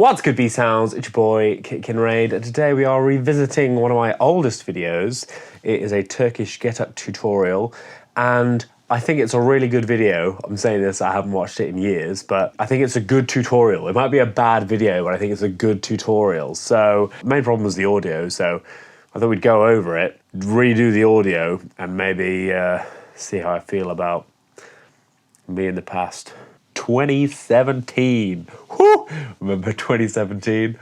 What's good, B-Sounds? It's your boy, Raid. Today we are revisiting one of my oldest videos. It is a Turkish Getup tutorial, and I think it's a really good video. I'm saying this, I haven't watched it in years, but I think it's a good tutorial. It might be a bad video, but I think it's a good tutorial. So, the main problem was the audio, so I thought we'd go over it, redo the audio, and maybe see how I feel about me in the past. 2017. Woo! Remember 2017?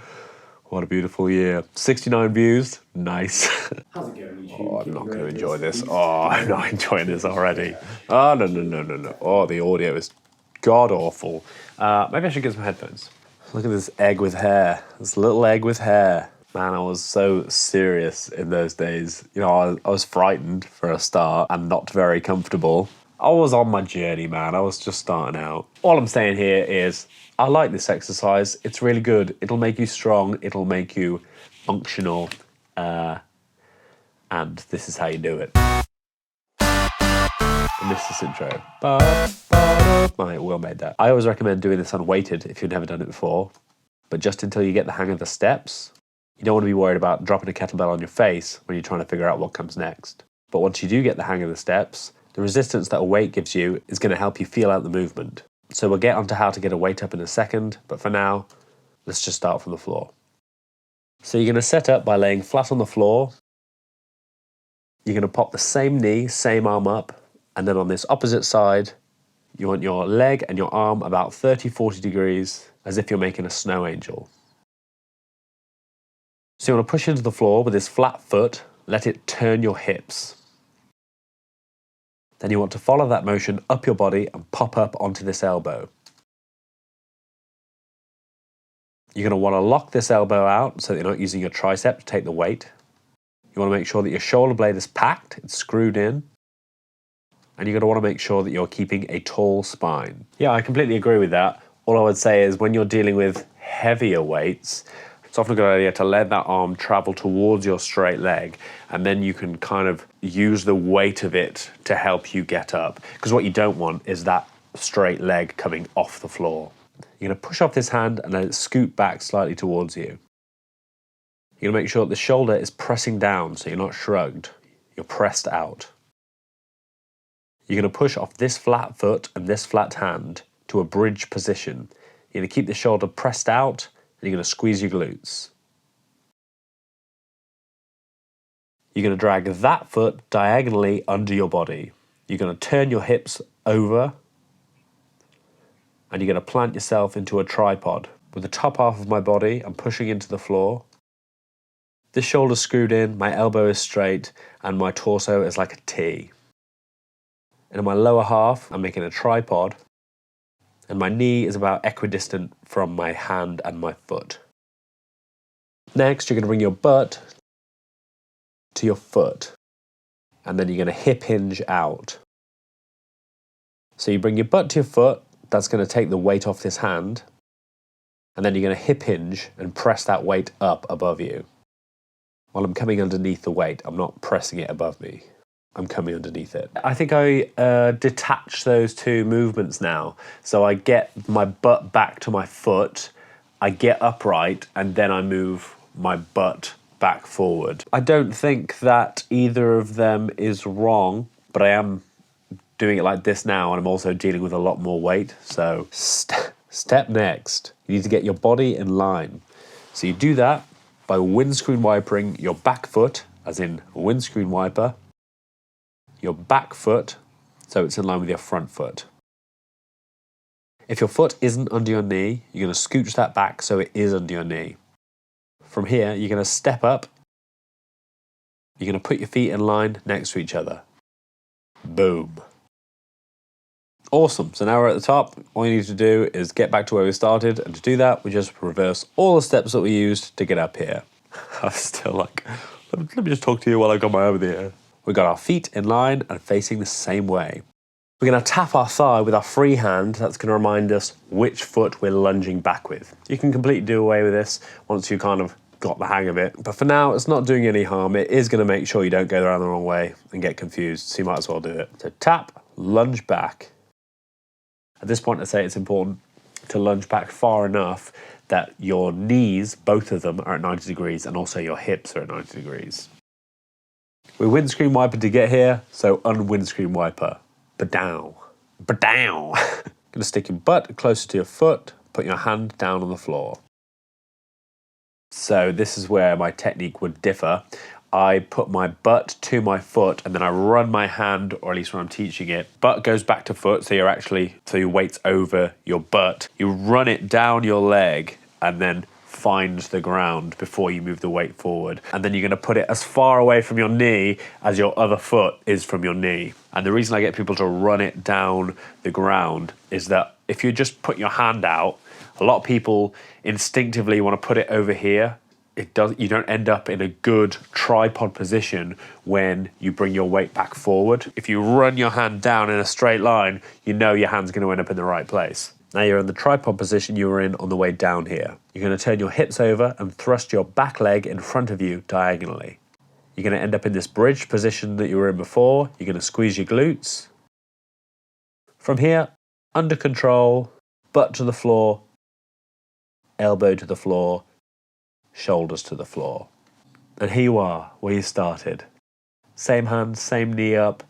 What a beautiful year. 69 views. Nice. How's it going, YouTube? Oh, I'm not going to enjoy this. Oh, I'm not enjoying this already. Oh, no. Oh, the audio is god-awful. Maybe I should get some headphones. Look at this egg with hair. This little egg with hair. Man, I was so serious in those days. You know, I was frightened for a start and not very comfortable. I was on my journey, man. I was just starting out. All I'm saying here is I like this exercise. It's really good. It'll make you strong. It'll make you functional. And this is how you do it. And this is intro. I well made that. I always recommend doing this unweighted if you've never done it before. But just until you get the hang of the steps, you don't want to be worried about dropping a kettlebell on your face when you're trying to figure out what comes next. But once you do get the hang of the steps, the resistance that a weight gives you is going to help you feel out the movement. So we'll get onto how to get a weight up in a second, but for now, let's just start from the floor. So you're going to set up by laying flat on the floor. You're going to pop the same knee, same arm up, and then on this opposite side, you want your leg and your arm about 30-40 degrees, as if you're making a snow angel. So you want to push into the floor with this flat foot, let it turn your hips. Then you want to follow that motion up your body and pop up onto this elbow. You're going to want to lock this elbow out so that you're not using your tricep to take the weight. You want to make sure that your shoulder blade is packed, it's screwed in. And you're going to want to make sure that you're keeping a tall spine. Yeah, I completely agree with that. All I would say is when you're dealing with heavier weights, it's often a good idea to let that arm travel towards your straight leg, and then you can kind of use the weight of it to help you get up. Because what you don't want is that straight leg coming off the floor. You're going to push off this hand and let it scoot back slightly towards you. You're going to make sure that the shoulder is pressing down so you're not shrugged. You're pressed out. You're going to push off this flat foot and this flat hand to a bridge position. You're going to keep the shoulder pressed out, and you're going to squeeze your glutes. You're going to drag that foot diagonally under your body. You're going to turn your hips over, and you're going to plant yourself into a tripod. With the top half of my body, I'm pushing into the floor. This shoulder's screwed in, my elbow is straight, and my torso is like a T. And in my lower half, I'm making a tripod, and my knee is about equidistant from my hand and my foot. Next, you're going to bring your butt to your foot, and then you're going to hip hinge out. So you bring your butt to your foot, that's going to take the weight off this hand, and then you're going to hip hinge and press that weight up above you. While I'm coming underneath the weight, I'm not pressing it above me. I'm coming underneath it. I think I detach those two movements now. So I get my butt back to my foot, I get upright, and then I move my butt back forward. I don't think that either of them is wrong, but I am doing it like this now, and I'm also dealing with a lot more weight. So step next, you need to get your body in line. So you do that by windscreen wipering your back foot, as in windscreen wiper, your back foot, so it's in line with your front foot. If your foot isn't under your knee, you're going to scooch that back so it is under your knee. From here, you're going to step up. You're going to put your feet in line next to each other. Boom. Awesome. So now we're at the top. All you need to do is get back to where we started, and to do that, we just reverse all the steps that we used to get up here. I'm still like, let me just talk to you while I've got my over there. We've got our feet in line and facing the same way. We're going to tap our thigh with our free hand. That's going to remind us which foot we're lunging back with. You can completely do away with this once you kind of got the hang of it. But for now, it's not doing any harm. It is going to make sure you don't go around the wrong way and get confused, so you might as well do it. So tap, lunge back. At this point, I say it's important to lunge back far enough that your knees, both of them, are at 90 degrees and also your hips are at 90 degrees. We windscreen wiper to get here, so unwindscreen wiper. Ba-dow. Ba-dow. Gonna stick your butt closer to your foot, put your hand down on the floor. So this is where my technique would differ. I put my butt to my foot and then I run my hand, or at least when I'm teaching it, butt goes back to foot, so your weight's over your butt. You run it down your leg and then find the ground before you move the weight forward. And then you're gonna put it as far away from your knee as your other foot is from your knee. And the reason I get people to run it down the ground is that if you just put your hand out, a lot of people instinctively want to put it over here. You don't end up in a good tripod position when you bring your weight back forward. If you run your hand down in a straight line, you know your hand's going to end up in the right place. Now you're in the tripod position you were in on the way down here. You're going to turn your hips over and thrust your back leg in front of you diagonally. You're going to end up in this bridge position that you were in before. You're going to squeeze your glutes. From here, under control, butt to the floor, elbow to the floor, shoulders to the floor. And here you are, where you started. Same hand, same knee up,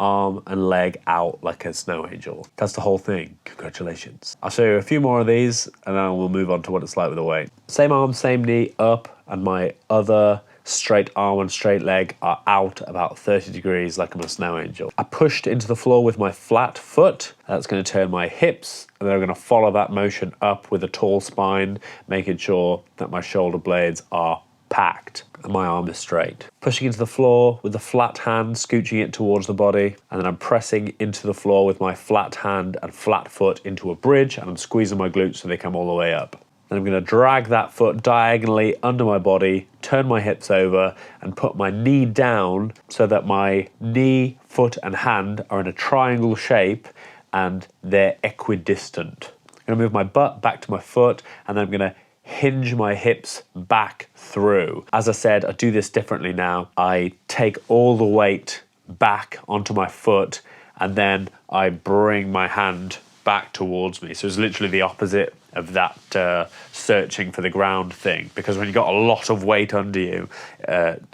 arm and leg out like a snow angel. That's the whole thing. Congratulations. I'll show you a few more of these and then we'll move on to what it's like with the weight. Same arm, same knee up, and my other straight arm and straight leg are out about 30 degrees like I'm a snow angel. I pushed into the floor with my flat foot. That's going to turn my hips, and then I'm going to follow that motion up with a tall spine, making sure that my shoulder blades are packed and my arm is straight. Pushing into the floor with the flat hand, scooching it towards the body, and then I'm pressing into the floor with my flat hand and flat foot into a bridge, and I'm squeezing my glutes so they come all the way up. Then I'm going to drag that foot diagonally under my body, turn my hips over, and put my knee down so that my knee, foot, and hand are in a triangle shape and they're equidistant. I'm going to move my butt back to my foot, and then I'm going to hinge my hips back through. As I said, I do this differently now. I take all the weight back onto my foot, and then I bring my hand back towards me. So it's literally the opposite of that searching for the ground thing, because when you've got a lot of weight under you,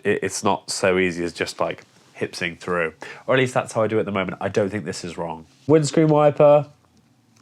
it's not so easy as just like hipsing through. Or at least that's how I do it at the moment. I don't think this is wrong. Windscreen wiper,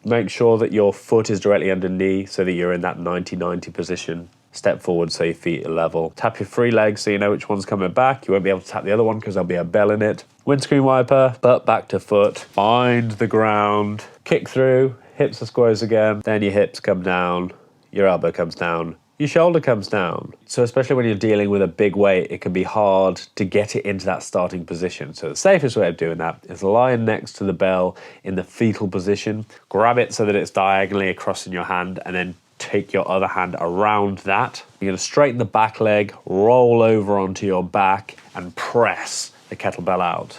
make sure that your foot is directly under knee so that you're in that 90-90 position. Step forward so your feet are level. Tap your free leg so you know which one's coming back. You won't be able to tap the other one because there'll be a bell in it. Windscreen wiper, butt back to foot, find the ground, kick through, hips are squares again, then your hips come down, your elbow comes down, your shoulder comes down. So especially when you're dealing with a big weight, it can be hard to get it into that starting position. So the safest way of doing that is lying next to the bell in the fetal position, grab it so that it's diagonally across in your hand, and then take your other hand around that. You're going to straighten the back leg, roll over onto your back, and press the kettlebell out.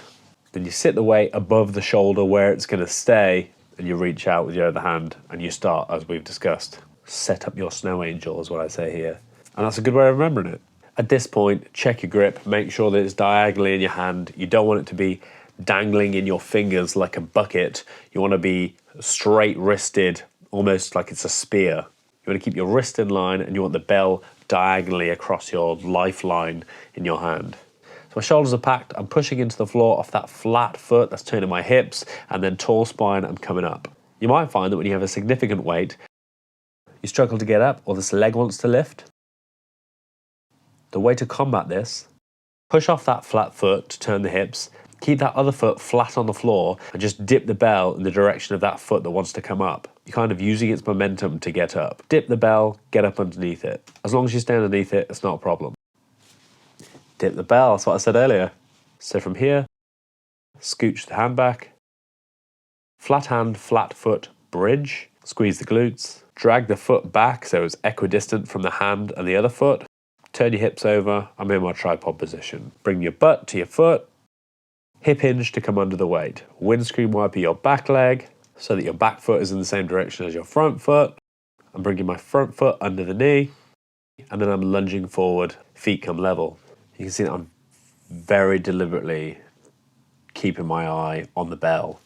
Then you sit the weight above the shoulder where it's going to stay, and you reach out with your other hand, and you start, as we've discussed. Set up your snow angel is what I say here. And that's a good way of remembering it. At this point, check your grip, make sure that it's diagonally in your hand. You don't want it to be dangling in your fingers like a bucket. You want to be straight wristed, almost like it's a spear. You want to keep your wrist in line, and you want the bell diagonally across your lifeline in your hand. So my shoulders are packed, I'm pushing into the floor off that flat foot, that's turning my hips, and then tall spine, I'm coming up. You might find that when you have a significant weight, you struggle to get up, or this leg wants to lift. The way to combat this, push off that flat foot to turn the hips, keep that other foot flat on the floor, and just dip the bell in the direction of that foot that wants to come up. You're kind of using its momentum to get up. Dip the bell, get up underneath it. As long as you stay underneath it, it's not a problem. Dip the bell, that's what I said earlier. So from here, scooch the hand back, flat hand, flat foot, bridge, squeeze the glutes, drag the foot back so it's equidistant from the hand and the other foot, turn your hips over, I'm in my tripod position. Bring your butt to your foot, hip hinge to come under the weight. Windscreen wiper your back leg so that your back foot is in the same direction as your front foot. I'm bringing my front foot under the knee, and then I'm lunging forward, feet come level. You can see that I'm very deliberately keeping my eye on the bell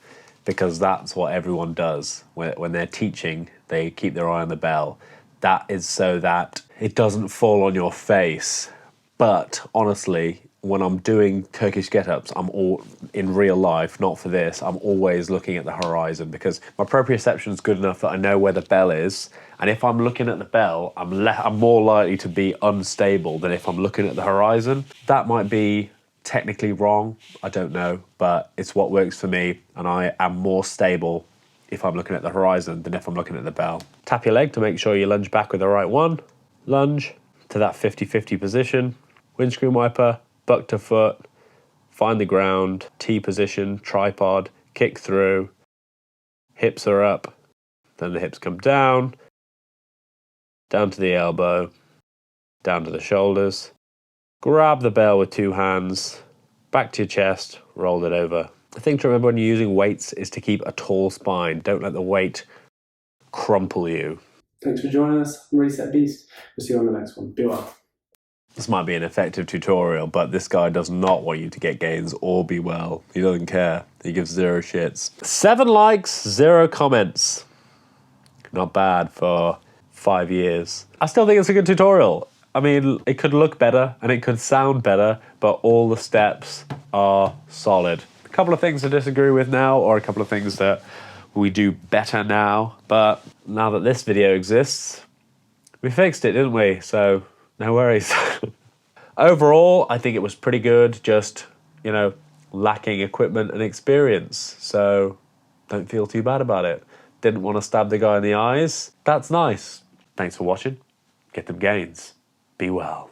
because that's what everyone does. When they're teaching, they keep their eye on the bell. That is so that it doesn't fall on your face. But honestly, when I'm doing Turkish get-ups, I'm all in real life, not for this, I'm always looking at the horizon because my proprioception is good enough that I know where the bell is. And if I'm looking at the bell, I'm more likely to be unstable than if I'm looking at the horizon. That might be technically wrong, I don't know, but it's what works for me, and I am more stable if I'm looking at the horizon than if I'm looking at the bell. Tap your leg to make sure you lunge back with the right one. Lunge to that 50-50 position. Windscreen wiper, buck to foot, find the ground, T position, tripod, kick through, hips are up, then the hips come down to the elbow, down to the shoulders. Grab the bell with two hands, back to your chest, roll it over. The thing to remember when you're using weights is to keep a tall spine. Don't let the weight crumple you. Thanks for joining us on Reset Beast. We'll see you on the next one. Be well. This might be an effective tutorial, but this guy does not want you to get gains or be well. He doesn't care. He gives zero shits. 7 likes, 0 comments. Not bad for 5 years. I still think it's a good tutorial. I mean, it could look better and it could sound better, but all the steps are solid. A couple of things to disagree with now, or a couple of things that we do better now. But now that this video exists, we fixed it, didn't we? So no worries. Overall, I think it was pretty good, just, you know, lacking equipment and experience. So don't feel too bad about it. Didn't want to stab the guy in the eyes. That's nice. Thanks for watching. Get them gains. Be well.